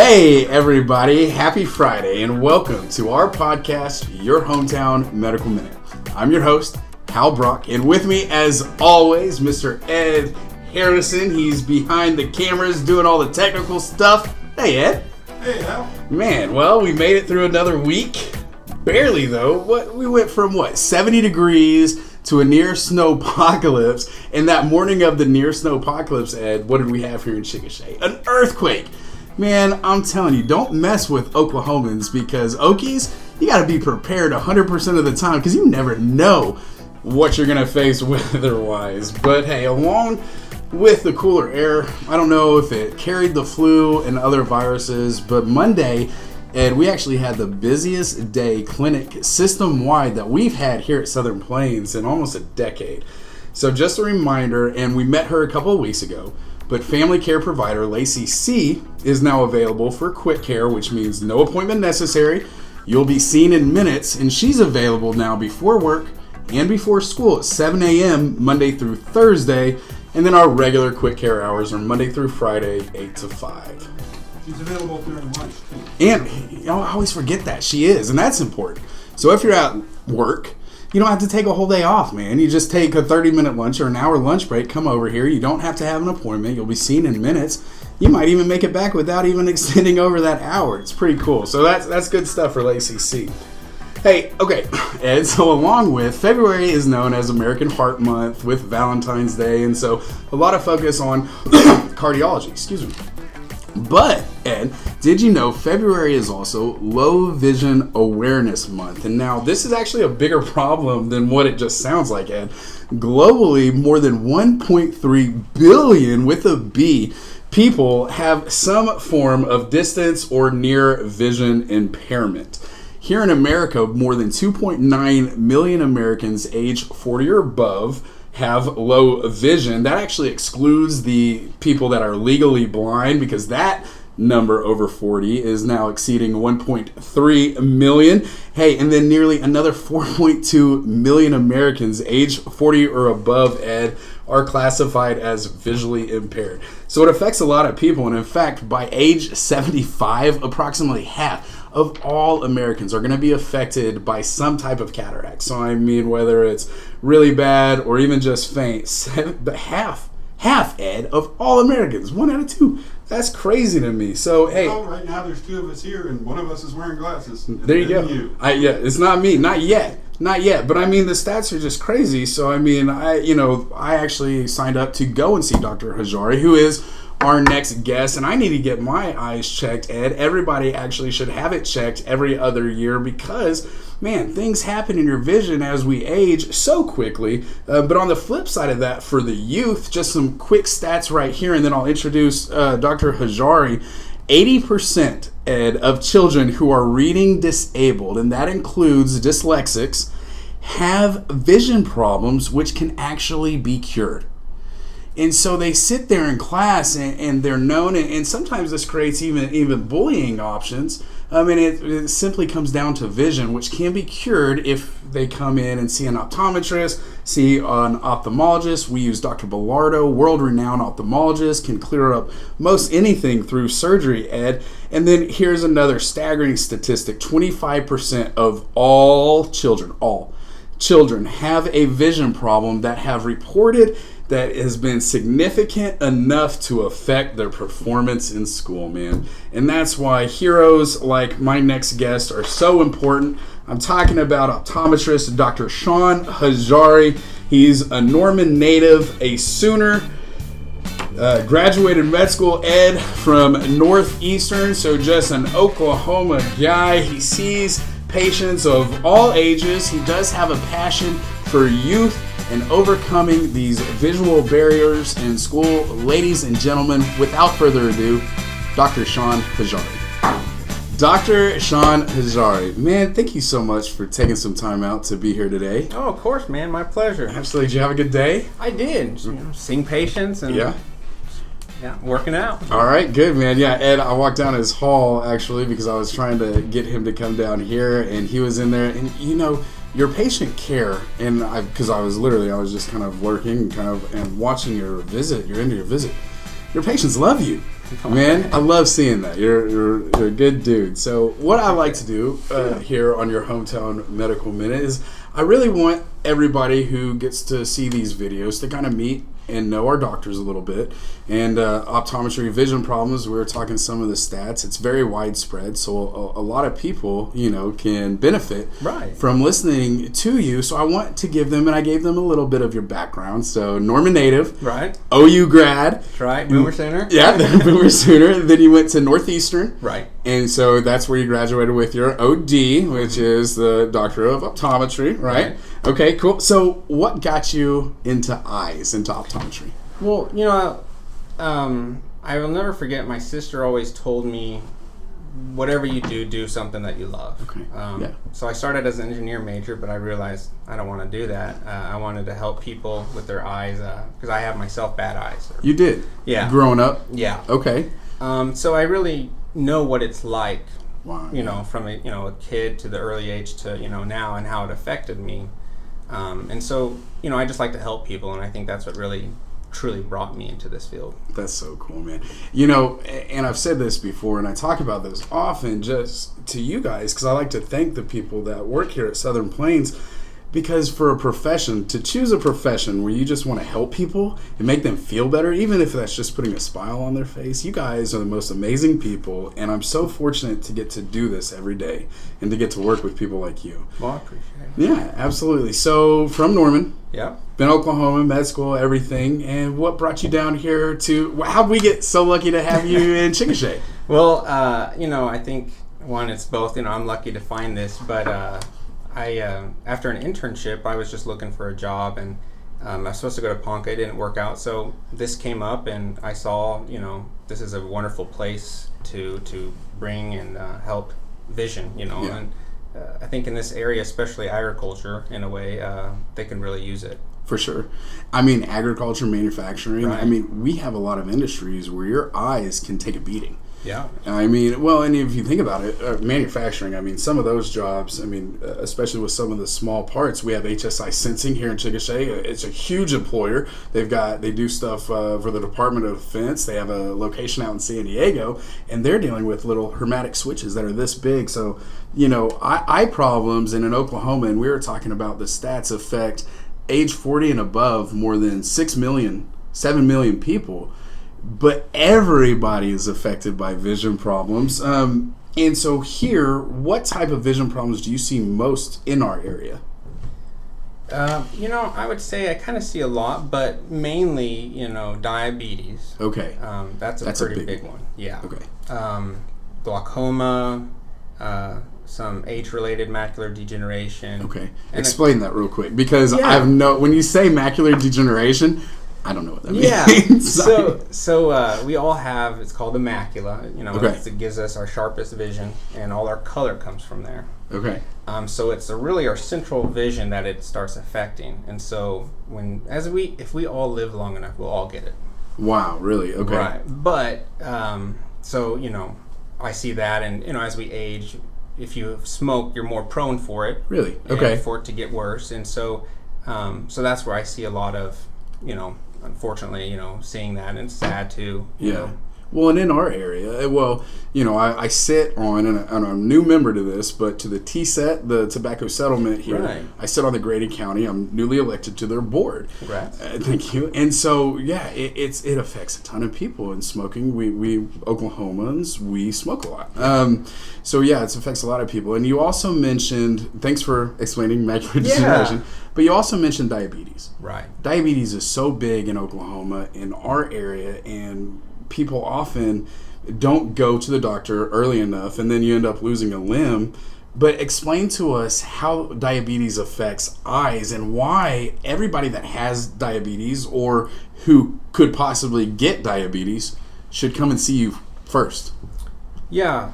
Hey everybody, happy Friday and welcome to our podcast, Your Hometown Medical Minute. I'm your host, Hal Brock, and with me as always, Mr. Ed Harrison. He's behind the cameras doing all the technical stuff. Hey Ed. Hey Hal. Man, well, we made it through another week. Barely though. We went from 70 degrees to a near snowpocalypse, and that morning of the near snowpocalypse, Ed, what did we have here in Chickasha? An earthquake. Man, I'm telling you, don't mess with Oklahomans because Okies, you got to be prepared 100% of the time because you never know what you're going to face weather-wise. But hey, along with the cooler air, I don't know if it carried the flu and other viruses, but Monday, Ed, we actually had the busiest day clinic system-wide that we've had here at Southern Plains in almost a decade. So just a reminder, and we met her a couple of weeks ago, but family care provider Lacey C. is now available for quick care, which means no appointment necessary. You'll be seen in minutes, and she's available now before work and before school at 7 a.m. Monday through Thursday, and then our regular quick care hours are Monday through Friday, 8 to 5. She's available during lunch, too. And I always forget that. She is, and that's important. So if you're at work, you don't have to take a whole day off, man. You just take a 30-minute lunch or an hour lunch break, come over here. You don't have to have an appointment. You'll be seen in minutes. You might even make it back without even extending over that hour. It's pretty cool. So that's good stuff for Lacey C. Hey, okay, Ed, so along with February is known as American Heart Month with Valentine's Day, and so a lot of focus on cardiology, excuse me. But, Ed, did you know February is also Low Vision Awareness Month? And now this is actually a bigger problem than what it just sounds like, Ed. Globally, more than 1.3 billion, with a B, people have some form of distance or near vision impairment. Here in America, more than 2.9 million Americans age 40 or above have low vision. That actually excludes the people that are legally blind because that number over 40 is now exceeding 1.3 million. Hey, and then nearly another 4.2 million Americans age 40 or above, Ed, are classified as visually impaired. So it affects a lot of people, and in fact, by age 75, approximately half of all Americans are going to be affected by some type of cataract. So I mean, whether it's really bad or even just faint, but half, Ed, of all Americans, 1 out of 2. That's crazy to me. So hey, well, right now there's 2 of us here, and one of us is wearing glasses. There you go. Yeah, it's not me, not yet. But I mean, the stats are just crazy. So I mean, I actually signed up to go and see Dr. Hajjari, who is our next guest, and I need to get my eyes checked, Ed. Everybody actually should have it checked every other year because, man, things happen in your vision as we age so quickly. But on the flip side of that, for the youth, just some quick stats right here, and then I'll introduce Dr. Hajjari. 80%, Ed, of children who are reading disabled, and that includes dyslexics, have vision problems which can actually be cured. And so they sit there in class and they're known, and sometimes this creates even bullying options. I mean, it simply comes down to vision, which can be cured if they come in and see an optometrist, see an ophthalmologist. We use Dr. Bellardo, world-renowned ophthalmologist, can clear up most anything through surgery, Ed. And then here's another staggering statistic. 25% of all children have a vision problem that have reported that has been significant enough to affect their performance in school, man. And that's why heroes like my next guest are so important. I'm talking about optometrist Dr. Shaun Hajjari. He's a Norman native, a Sooner, graduated med school, Ed, from Northeastern, so just an Oklahoma guy. He sees patients of all ages. He does have a passion for youth and overcoming these visual barriers in school. Ladies and gentlemen, without further ado, Dr. Shaun Hajjari. Dr. Shaun Hajjari, man, thank you so much for taking some time out to be here today. Oh, of course, man. My pleasure. Absolutely. Did you have a good day? I did. Seeing patients and working out. All right, good, man. Yeah, Ed, I walked down his hall, actually, because I was trying to get him to come down here, and he was in there. And, your patient care, and because I was just kind of lurking and watching your visit, your visit. your patients love you. Man, I love seeing that. You're a good dude. So what I like to do here on your Hometown Medical Minute is I really want everybody who gets to see these videos to kind of meet and know our doctors a little bit. And optometry vision problems, we were talking some of the stats. It's very widespread, so a lot of people, can benefit from listening to you. So I want to give them, and I gave them a little bit of your background. So Norman native, right? OU grad, That's right. Boomer Sooner. Yeah, the Boomer Sooner. Then you went to Northeastern, right? And so that's where you graduated with your OD, which is the Doctor of Optometry, right? Okay, cool. So what got you into eyes, into optometry? Well, I will never forget, my sister always told me, whatever you do something that you love. Okay. So I started as an engineer major, but I realized I don't want to do that. I wanted to help people with their eyes because I have myself bad eyes. You did? Yeah. Growing up? Yeah. Okay. So I really know what it's like, wow. From a kid to the early age to, now, and how it affected me. And so, I just like to help people, and I think that's what really truly brought me into this field. That's so cool, man. And I've said this before, and I talk about this often just to you guys, because I like to thank the people that work here at Southern Plains, because for a profession, to choose a profession where you just want to help people and make them feel better, even if that's just putting a smile on their face, you guys are the most amazing people, and I'm so fortunate to get to do this every day and to get to work with people like you. Well, I appreciate it. Yeah, absolutely. So from Norman, Yep. been Oklahoma, med school, everything, and what brought you down here to, how'd we get so lucky to have you in Chickasha? Well, I think, one, it's both, I'm lucky to find this, but I after an internship, I was just looking for a job, and I was supposed to go to Ponca. It didn't work out, so this came up, and I saw, this is a wonderful place to bring and help vision, Yeah. and I think in this area, especially agriculture, in a way, they can really use it. For sure. I mean, agriculture, manufacturing, Right. I mean, we have a lot of industries where your eyes can take a beating. Yeah. I mean, well, and if you think about it, manufacturing, I mean, some of those jobs, I mean, especially with some of the small parts, we have HSI Sensing here in Chickasha. It's a huge employer. They do stuff for the Department of Defense. They have a location out in San Diego, and they're dealing with little hermetic switches that are this big. So, eye problems, and in Oklahoma, and we were talking about the stats affect age 40 and above more than 7 million people. But everybody is affected by vision problems. And so here, what type of vision problems do you see most in our area? I would say I kind of see a lot, but mainly, diabetes. Okay. That's a pretty big one. Yeah. Okay. Glaucoma, some age-related macular degeneration. Okay. Explain that real quick, because when you say macular degeneration, I don't know what that means. So we all have, it's called the macula, it gives us our sharpest vision, and all our color comes from there. Okay. So it's really our central vision that it starts affecting, and so if we all live long enough, we'll all get it. Wow, really? Okay. Right, but I see that, and as we age, if you smoke, you're more prone for it. Really? Okay. For it to get worse, and so that's where I see a lot of, unfortunately, seeing that, and it's sad too. Yeah. Well, and in our area, I sit on, and I'm a new member to this, but to the TSET, the Tobacco Settlement here. Right. I sit on the Grady County. I'm newly elected to their board. Congrats. Thank you. And so, it affects a ton of people. And smoking, we Oklahomans, we smoke a lot. It affects a lot of people. And you also mentioned, thanks for explaining macular degeneration, but you also mentioned diabetes. Right. Diabetes is so big in Oklahoma, in our area, and people often don't go to the doctor early enough, and then you end up losing a limb. But explain to us how diabetes affects eyes, and why everybody that has diabetes or who could possibly get diabetes should come and see you first. Yeah,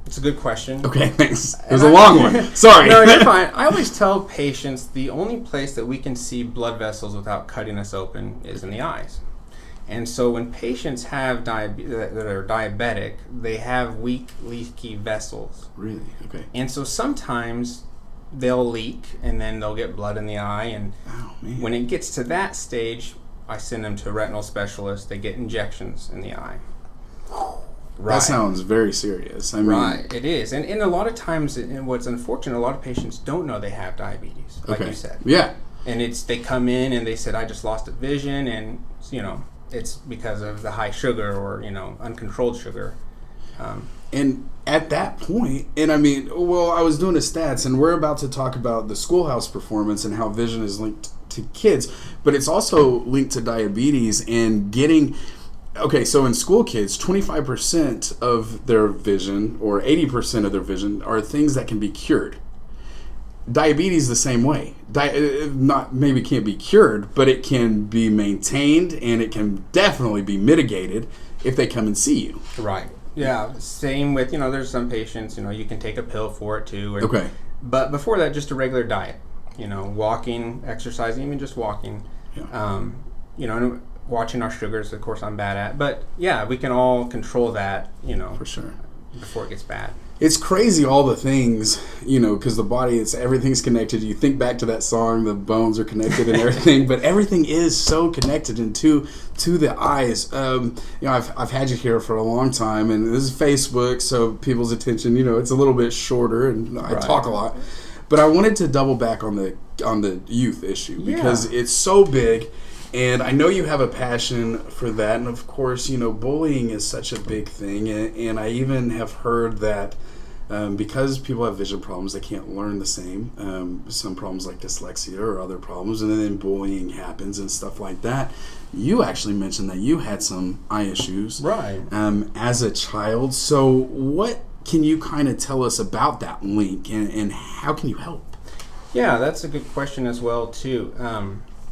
it's a good question. Okay, thanks. It was a long one. Sorry. No, you're fine. I always tell patients the only place that we can see blood vessels without cutting us open is in the eyes. And so when patients have that are diabetic, they have weak, leaky vessels. Really? Okay. And so sometimes they'll leak, and then they'll get blood in the eye. And when it gets to that stage, I send them to a retinal specialist. They get injections in the eye. That sounds very serious. I mean, right, it is. And a lot of times, and what's unfortunate, a lot of patients don't know they have diabetes, like you said. Yeah. And they come in and they said, I just lost a vision, and, it's because of the high sugar or, uncontrolled sugar. And at that point, and I mean, well, I was doing the stats, and we're about to talk about the schoolhouse performance and how vision is linked to kids, but it's also linked to diabetes and getting... Okay, so in school kids, 25% of their vision or 80% of their vision are things that can be cured. Diabetes the same way. Not maybe can't be cured, but it can be maintained and it can definitely be mitigated if they come and see you. Right. Yeah. Same with, there's some patients, you can take a pill for it too. Okay. But before that, just a regular diet. Walking, exercising, even just walking. Yeah. And watching our sugars, of course, I'm bad at. But yeah, we can all control that, For sure. before it gets bad. It's crazy all the things, because the body, everything's connected. You think back to that song, the bones are connected and everything, but everything is so connected to the eyes. I've had you here for a long time, and this is Facebook, so people's attention, it's a little bit shorter, and I talk a lot. But I wanted to double back on the youth issue because it's so big. And I know you have a passion for that. And of course, bullying is such a big thing. And I even have heard that because people have vision problems, they can't learn the same. Some problems like dyslexia or other problems. And then bullying happens and stuff like that. You actually mentioned that you had some eye issues as a child. So what can you kind of tell us about that link and how can you help? Yeah, that's a good question as well, too.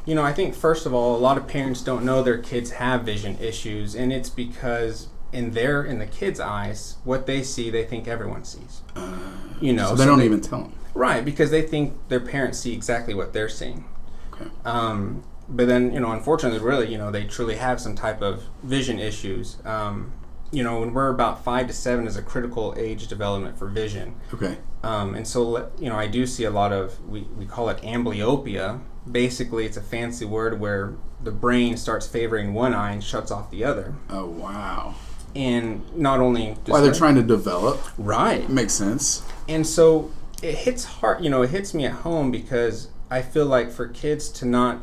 I think, first of all, a lot of parents don't know their kids have vision issues, and it's because in the kids' eyes, what they see, they think everyone sees. So they don't even tell them. Right, because they think their parents see exactly what they're seeing. Okay. But then, unfortunately, really, they truly have some type of vision issues. When we're about 5 to 7 is a critical age development for vision. Okay. And so, I do see a lot of, we call it amblyopia. Basically, it's a fancy word where the brain starts favoring one eye and shuts off the other. Oh, wow. And not only... Why they're trying to develop. Right. Makes sense. And so it hits hard, it hits me at home because I feel like for kids to not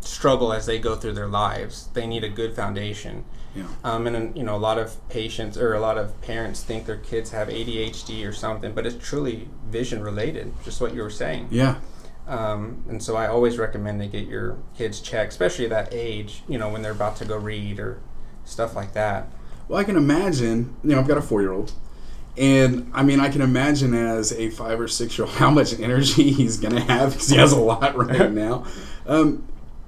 struggle as they go through their lives, they need a good foundation. Yeah. And a lot of patients or a lot of parents think their kids have ADHD or something, but it's truly vision related, just what you were saying. Yeah. And so I always recommend they get your kids checked, especially at that age, when they're about to go read or stuff like that. Well, I can imagine, I've got a 4-year-old, and I mean, I can imagine as a 5 or 6-year-old how much energy he's going to have because he has a lot right now.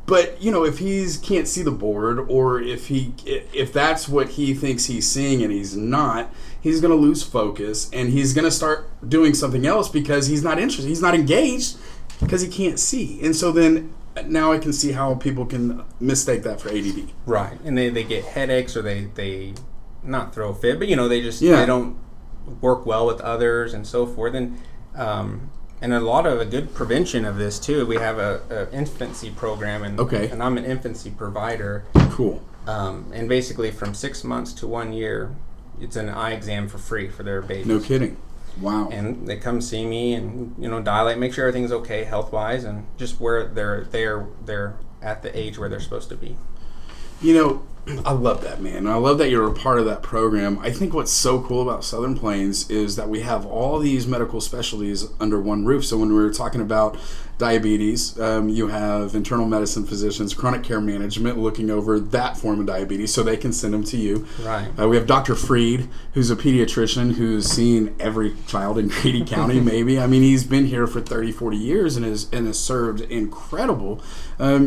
But, if he can't see the board or if that's what he thinks he's seeing and he's not, he's going to lose focus and he's going to start doing something else because he's not interested. He's not engaged because he can't see. And so then now I can see how people can mistake that for ADD. Right. And they get headaches or they not throw a fit, but, they don't work well with others and so forth. And a lot of a good prevention of this too. We have a infancy program, and I'm an infancy provider. Cool. And basically, from 6 months to 1 year, it's an eye exam for free for their babies. No kidding. Wow. And they come see me, and dilate, make sure everything's okay health wise, and just where they're at the age where they're supposed to be. I love that, man. I love that you're a part of that program. I think what's so cool about Southern Plains is that we have all these medical specialties under one roof. So when we were talking about diabetes, you have internal medicine physicians, chronic care management looking over that form of diabetes so they can send them to you. Right. We have Dr. Freed, who's a pediatrician who's seen every child in Grady County, maybe. I mean, he's been here for 30, 40 years and has served incredible.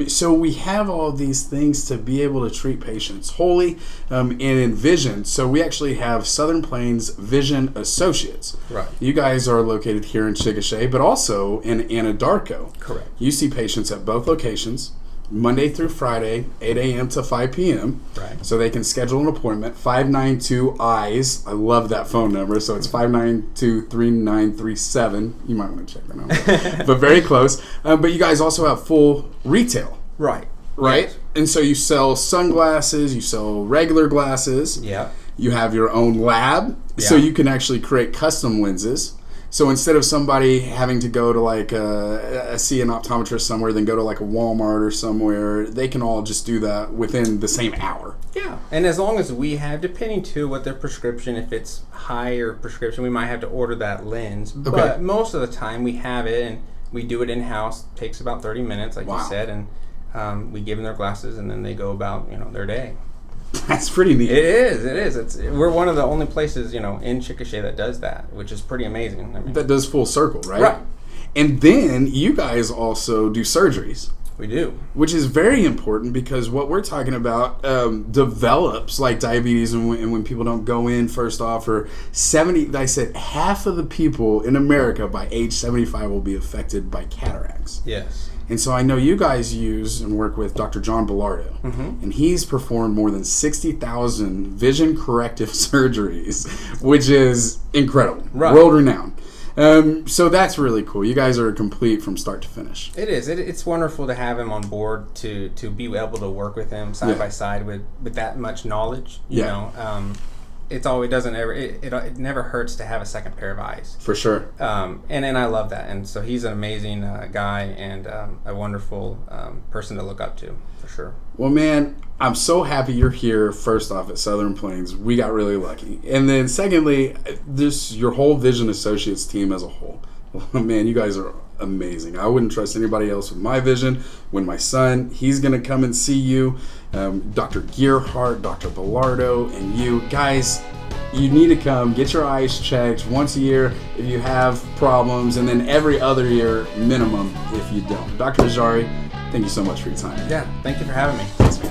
So we have all these things to be able to treat patients wholly and in vision. So we actually have Southern Plains Vision Associates. Right. You guys are located here in Chickasha, but also in Anadarko. Correct. You see patients at both locations, Monday through Friday, 8 a.m. to 5 p.m. Right. So they can schedule an appointment, 592-EYES. I love that phone number. So it's 592-3937. You might want to check that out. But very close. But you guys also have full retail. Right. right? Yes. And so you sell sunglasses, you sell regular glasses. Yeah. You have your own lab, so Yeah. you can actually create custom lenses. So instead of somebody having to go to like see an optometrist somewhere, then go to like a Walmart or somewhere, they can all just do that within the same hour. Yeah, and as long as we have, depending to what their prescription, if it's higher prescription, we might have to order that lens. Okay. But most of the time we have it, and we do it in-house. Takes about 30 minutes, like Wow. you said, and we give them their glasses, and then they go about their day. That's pretty neat. It is. We're one of the only places in Chickasha that does that, which is pretty amazing. I mean, That does full circle, right? Right. And then you guys also do surgeries, we do. which is very important because what we're talking about develops like diabetes, and when people don't go in first off, or 70, I said half of the people in America by age 75 will be affected by cataracts. Yes. And so I know you guys use and work with Dr. John Bellardo, and he's performed more than 60,000 vision corrective surgeries, which is incredible, Right. world renowned. So that's really cool. You guys are complete from start to finish. It is. It's wonderful to have him on board, to be able to work with him side Yeah. by side with that much knowledge. Yeah. It's always doesn't ever it never hurts to have a second pair of eyes. For sure. And I love that. And so he's an amazing guy and a wonderful person to look up to, for sure. Well, man, I'm so happy you're here. First off, at Southern Plains, we got really lucky, and then secondly, your whole Vision Associates team as a whole. Man, you guys are amazing. I wouldn't trust anybody else with my vision. When my son, he's gonna come and see you, Dr. Gearhart, Dr. Bellardo, and you guys. You need to come get your eyes checked once a year if you have problems, and then every other year minimum if you don't. Dr. Hajjari, thank you so much for your time. Yeah, thank you for having me. Thanks, man.